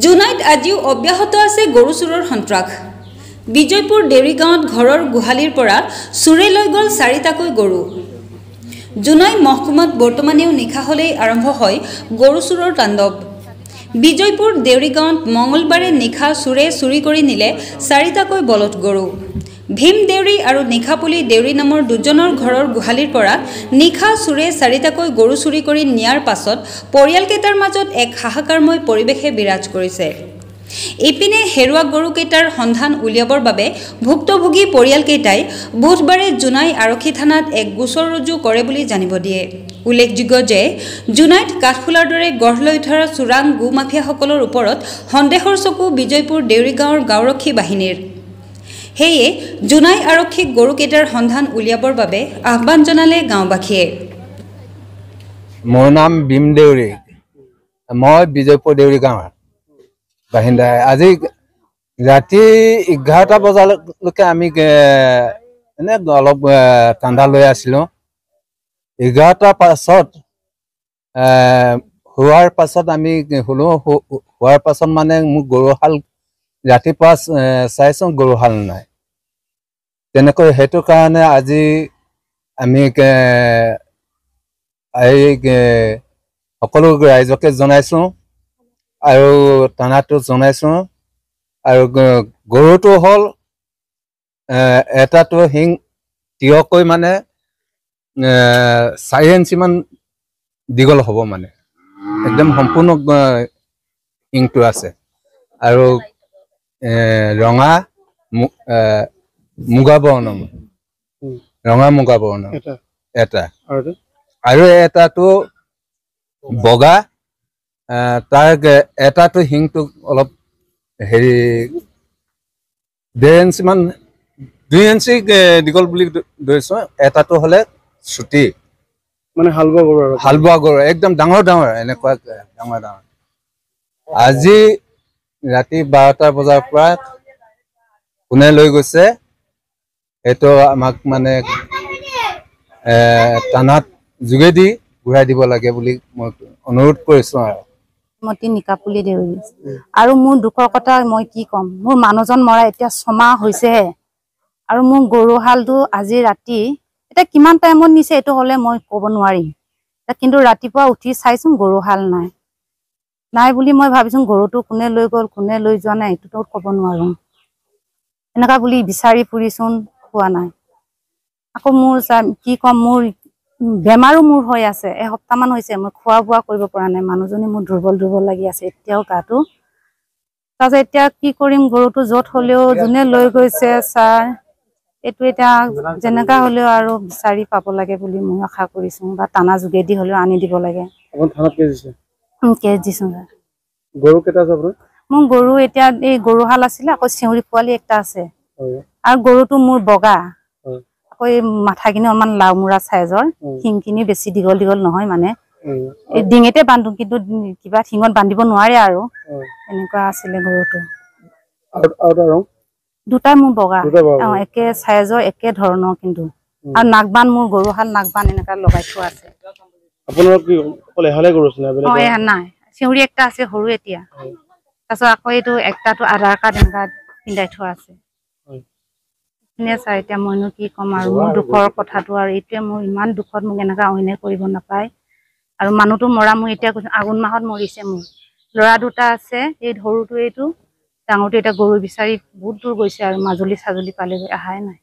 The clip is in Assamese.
জুনাইত আজিও অব্যাহত আছে গৰু চুৰৰ সন্ত্ৰাস। বিজয়পুৰ দেউৰীগাঁৱত ঘৰৰ গোহালিৰ পৰা চুৰে লৈ গ'ল 4টাকৈ গৰু। জুনাই মহকুমাত বৰ্তমানেও নিশা হ'লেই আৰম্ভ হয় গৰু চুৰৰ তাণ্ডৱ। বিজয়পুৰ দেউৰীগাঁৱত মঙলবাৰে নিশা চুৰে চুৰি কৰি নিলে 4টাকৈ বলদ গৰু। ভীম দেউৰী আৰু নিশাপুলি দেউৰী নামৰ দুজনৰ ঘৰৰ গোহালিৰ পৰা নিশা চুৰে 4টাকৈ গৰু চুৰি কৰি নিয়াৰ পাছত পৰিয়ালকেইটাৰ মাজত এক হাহাকাৰময় পৰিৱেশে বিৰাজ কৰিছে। ইপিনে হেৰুৱা গৰুকেইটাৰ সন্ধান উলিয়াবৰ বাবে ভুক্তভোগী পৰিয়ালকেইটাই বুধবাৰে জুনাই আৰক্ষী থানাত এক গোচৰ ৰুজু কৰে বুলি জানিব দিয়ে। উল্লেখযোগ্য যে জুনাইত কাঠফুলাৰ দৰে গঢ় লৈ উঠা চোৰাং গো মাফিয়াসকলৰ ওপৰত সন্দেহৰ চকু বিজয়পুৰ দেউৰীগাঁৱৰ গাঁওৰক্ষী বাহিনীৰ। সেয়ে জুনাই আৰক্ষীক গৰুকেইটাৰ সন্ধান উলিয়াবৰ বাবে আহ্বান জনালে গাঁওবাসীয়ে। মোৰ নাম ভীম দেউৰী, মই বিজয়পুৰ দেউৰী গাঁৱৰ বাসিন্দা। আজি ৰাতি 11টা বজালৈকে আমি এনে অলপ ঠাণ্ডা লৈ আছিলোঁ। 11টাৰ পাছত হোৱাৰ পাছত আমি শুলো। হোৱাৰ পাছত মানে মোক গৰুহাল ৰাতিপুৱা চাইছোঁ গৰুহাল নাই। তেনেকৈ সেইটো কাৰণে আজি আমি এই সকলো ৰাইজকে জনাইছোঁ আৰু থানাটো জনাইছোঁ। আৰু গৰুটো হ'ল এটাটো শিং তিয়কৈ মানে 4 ইঞ্চিমান দীঘল হ'ব, মানে একদম সম্পূৰ্ণ শিংটো আছে। আৰু ৰঙা মুগা বৰ্ণ, ৰঙা মুগা বৰ্ণ এটা, আৰু এটাটো বগা। তাৰ এটাটো শিংটো অলপ হেৰি 1.5 ইঞ্চিমান, 2 ইঞ্চি দীঘল বুলি ধৰিছোঁ। এটাটো হ'লে চুটি, মানে হাল বোৱা গৰু একদম ডাঙৰ ডাঙৰ, এনেকুৱা ডাঙৰ ডাঙৰ। আজি ৰাতি 12টা বজাৰ পৰা কোনে লৈ গৈছে সেইটো আমাক মানে থানাত যোগেদি ঘূৰাই দিব লাগে বুলি মই অনুৰোধ কৰিছোঁ। আৰু মতি নিকাপুলি দেউৰী। আৰু মোৰ দুখৰ কথা মই কি ক'ম, মোৰ মানুহজন মৰা এতিয়া 6 মাহ হৈছেহে। আৰু মোৰ গৰুহালটো আজি ৰাতি এতিয়া কিমান টাইমত নিছে এইটো হ'লে মই ক'ব নোৱাৰিম, কিন্তু ৰাতিপুৱা উঠি চাইছোঁ গৰুহাল নাই। নাই বুলি মই ভাবিছোঁ গৰুটো কোনে লৈ গ'ল, কোনে লৈ যোৱা নাই এইটোতো ক'ব নোৱাৰোঁ। এনেকুৱা বুলি বিচাৰি ফুৰিচোন, পোৱা নাই। আকৌ মোৰ কি ক'ম, মোৰ বেমাৰো মোৰ হৈ আছে। এসপ্তাহমান হৈছে মই খোৱা বোৱা কৰিব পৰা নাই। মানুহজনী মোৰ দুৰ্বল দুৰ্বল লাগি আছে এতিয়াও গাটো। তাৰপিছত এতিয়া কি কৰিম, গৰুটো য'ত হ'লেও যোনে লৈ গৈছে ছাৰ, এইটো এতিয়া যেনেকা হ'লেও আৰু বিচাৰি পাব লাগে বুলি মই আশা কৰিছোঁ, বা টানা যোগেদি হ'লেও আনি দিব লাগে। কেছ দিছোঁ ছাৰ। গৰু কেইটা আছে আপোনাৰ? মোৰ গৰু এতিয়া এই গৰুহাল আছিলে, আকৌ চেউৰী পোৱালি একটা আছে। আৰু গৰুটো মোৰ বগা, আকৌ এই মাথাখিনি অকমান লাওমূৰা চাইজৰ, শিংখিনি বেছি দীঘল দীঘল নহয়, মানে এই ডিঙিতে বান্ধো, কিন্তু কিবা শিঙত বান্ধিব নোৱাৰে আৰু এনেকুৱা আছিলে গৰুটো। দুটা মোৰ বগা, একে চাইজৰ একে ধৰণৰ, কিন্তু আৰু নাকবান মোৰ গৰুহাল নাকবান এনেকা লগাই থোৱা আছে। নাই, চেউৰী একটা আছে সৰু এতিয়া। তাৰপিছত আকৌ এইটো একটাটো আধাৰ কাৰ্ড এনেকা পিন্ধাই থোৱা আছে। চাই এতিয়া মইনো কি ক'ম, আৰু মোৰ দুখৰ কথাটো আৰু এইটোৱে। মোৰ ইমান দুখত মোক এনেকা অন্যায় কৰিব নাপায়। আৰু মানুহটো মৰা মোৰ এতিয়া আঘোণ মাহত মৰিছে। মোৰ ল'ৰা দুটা আছে, এই সৰুটো এইটো, ডাঙৰটো এতিয়া গৰু বিচাৰি বহুত দূৰ গৈছে আৰু মাজুলী চাজুলী পালেগৈ, অহাই নাই।